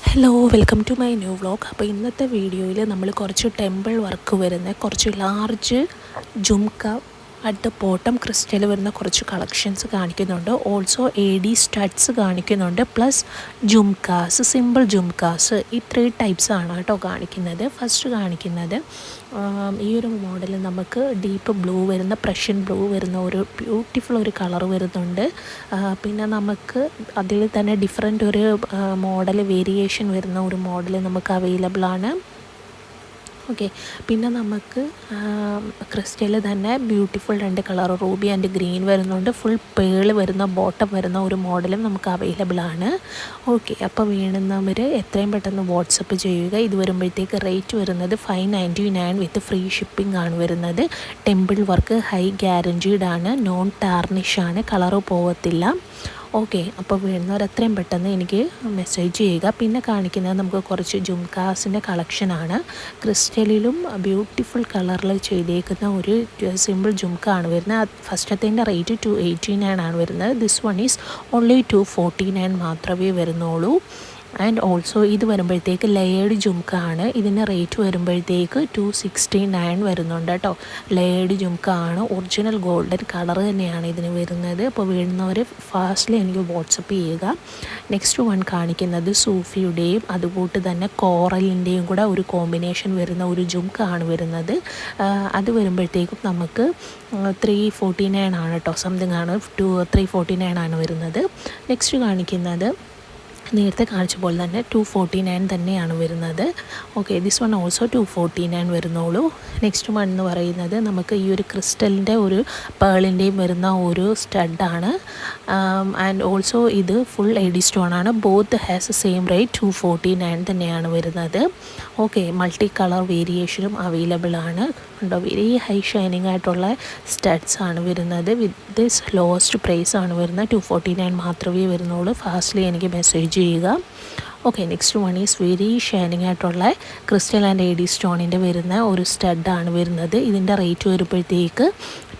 Hello welcome to my new vlog. അപ്പോൾ ഇന്നത്തെ വീഡിയോയിൽ നമ്മൾ കുറച്ച് ടെമ്പിൾ വർക്ക് വരുന്ന കുറച്ച് large jhumka at the bottom crystal വരുന്ന കുറച്ച് കളക്ഷൻസ് കാണിക്കുന്നുണ്ട്. ഓൾസോ AD സ്റ്റഡ്സ് കാണിക്കുന്നുണ്ട്, പ്ലസ് ജുംക്കാസ്, സിമ്പിൾ ജുംക്കാസ്. ഈ 3 ടൈപ്സ് ആണ് കേട്ടോ കാണിക്കുന്നത്. ഫസ്റ്റ് കാണിക്കുന്നത് ഈ ഒരു മോഡൽ നമുക്ക് ഡീപ്പ് ബ്ലൂ വരുന്ന, പ്രഷ്യൻ ബ്ലൂ വരുന്ന ഒരു ബ്യൂട്ടിഫുൾ ഒരു കളർ വരുന്നുണ്ട്. പിന്നെ നമുക്ക് അതിൽ തന്നെ ഡിഫറെൻ്റ് ഒരു മോഡൽ വേരിയേഷൻ വരുന്ന ഒരു മോഡൽ നമുക്ക് അവൈലബിൾ ആണ്. ഓക്കെ, പിന്നെ നമുക്ക് ക്രിസ്റ്റൽ തന്നെ beautiful 2 colour Ruby and green വരുന്നുണ്ട്. ഫുൾ പേൾ വരുന്ന ബോട്ടം വരുന്ന ഒരു മോഡലും നമുക്ക് അവൈലബിൾ ആണ്. ഓക്കെ, അപ്പോൾ വേണ്ടുന്നവർ എത്രയും പെട്ടെന്ന് വാട്സപ്പ് ചെയ്യുക. ഇത് വരുമ്പോഴത്തേക്ക് റേറ്റ് വരുന്നത് 599 വിത്ത് ഫ്രീ ഷിപ്പിംഗ് ആണ് വരുന്നത്. ടെമ്പിൾ വർക്ക് ഹൈ ഗ്യാരൻറ്റീഡ് ആണ്, നോൺ ടാർണിഷ് ആണ്, കളറ് പോകത്തില്ല. ഓക്കെ, അപ്പോൾ വേണ്ടുന്നവർ എത്രയും പെട്ടെന്ന് എനിക്ക് മെസ്സേജ് ചെയ്യുക. പിന്നെ കാണിക്കുന്നത് നമുക്ക് കുറച്ച് ജുംക്കാസിൻ്റെ കളക്ഷനാണ്. ക്രിസ്റ്റലിലും ബ്യൂട്ടിഫുൾ കളറിൽ ചെയ്തേക്കുന്ന ഒരു സിമ്പിൾ ജുംക്ക ആണ് വരുന്നത്. ഫസ്റ്റത്തേൻ്റെ റേറ്റ് 289 ആണ് വരുന്നത്. ദിസ് വൺ ഈസ് ഓൺലി 249 മാത്രമേ വരുന്നുള്ളൂ. ആൻഡ് ഓൾസോ ഇത് വരുമ്പോഴത്തേക്ക് ലെയേർഡ് ജുംക്ക ആണ്. ഇതിന് റേറ്റ് വരുമ്പോഴത്തേക്ക് 269 വരുന്നുണ്ട് കേട്ടോ. ലെയേർഡ് ജുംക്ക ആണ്, ഒറിജിനൽ ഗോൾഡൻ കളർ തന്നെയാണ് ഇതിന് വരുന്നത്. അപ്പോൾ വേണ്ടുന്നവർ ഫാസ്റ്റ്ലി എനിക്ക് വാട്സപ്പ് ചെയ്യുക. നെക്സ്റ്റ് വൺ കാണിക്കുന്നത് സൂഫിയുടെയും അതുകൂട്ട് തന്നെ കോറലിൻ്റെയും കൂടെ ഒരു കോമ്പിനേഷൻ വരുന്ന ഒരു ജുംക്ക ആണ് വരുന്നത്. അത് വരുമ്പോഴത്തേക്കും നമുക്ക് 349 ആണ് കേട്ടോ, സംതിങ് ആണ്, 349 ആണ് വരുന്നത്. നെക്സ്റ്റ് കാണിക്കുന്നത് നേരത്തെ കാണിച്ച പോലെ തന്നെ 249 തന്നെയാണ് വരുന്നത്. ഓക്കെ, ദിസ് വൺ ഓൾസോ 249 വരുന്നുള്ളൂ. നെക്സ്റ്റ് വൺ എന്ന് പറയുന്നത് നമുക്ക് ഈ ഒരു ക്രിസ്റ്റലിൻ്റെ ഒരു പേളിൻ്റെയും വരുന്ന ഒരു സ്റ്റഡാണ്. ആൻഡ് ഓൾസോ ഇത് ഫുൾ AD സ്റ്റോൺ ആണ്. ബോത്ത് ഹാസ് സെയിം റേറ്റ് 249 തന്നെയാണ് വരുന്നത്. ഓക്കെ, മൾട്ടി കളർ വേരിയേഷനും അവൈലബിൾ ആണ്. ഉണ്ടോ, വെരി ഹൈ ഷൈനിങ് ആയിട്ടുള്ള സ്റ്റഡ്സ് ആണ് വരുന്നത്. വിത്ത് ദിസ് ലോവസ്റ്റ് പ്രൈസ് ആണ് വരുന്നത്. 249 മാത്രമേ വരുന്നുള്ളൂ. ഫാസ്റ്റ്ലി എനിക്ക് മെസ്സേജ് ചെയ്യുക. Okay, next one is very shining ആയിട്ടുള്ള ക്രിസ്റ്റൽ ആൻഡ് AD സ്റ്റോണിൻ്റെ വരുന്ന ഒരു സ്റ്റഡാണ് വരുന്നത്. ഇതിൻ്റെ റേറ്റ് വരുമ്പോഴത്തേക്ക്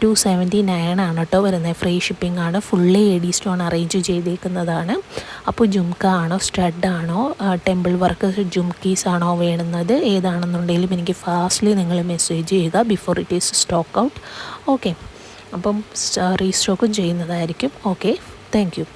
279 ആണ് കേട്ടോ വരുന്നത്. ഫ്രീ ഷിപ്പിംഗ് ആണ്. ഫുള്ളി AD സ്റ്റോൺ അറേഞ്ച് ചെയ്തേക്കുന്നതാണ്. അപ്പോൾ ജുംക്ക ആണോ, സ്റ്റഡാണോ, ടെമ്പിൾ വർക്ക് ജുംക്കീസ് ആണോ വേണ്ടുന്നത്, ഏതാണെന്നുണ്ടെങ്കിലും എനിക്ക് ഫാസ്റ്റ്ലി നിങ്ങൾ മെസ്സേജ് ചെയ്യുക before it is stock out. Okay, അപ്പം റീസ്റ്റോക്കും ചെയ്യുന്നതായിരിക്കും. Okay, thank you.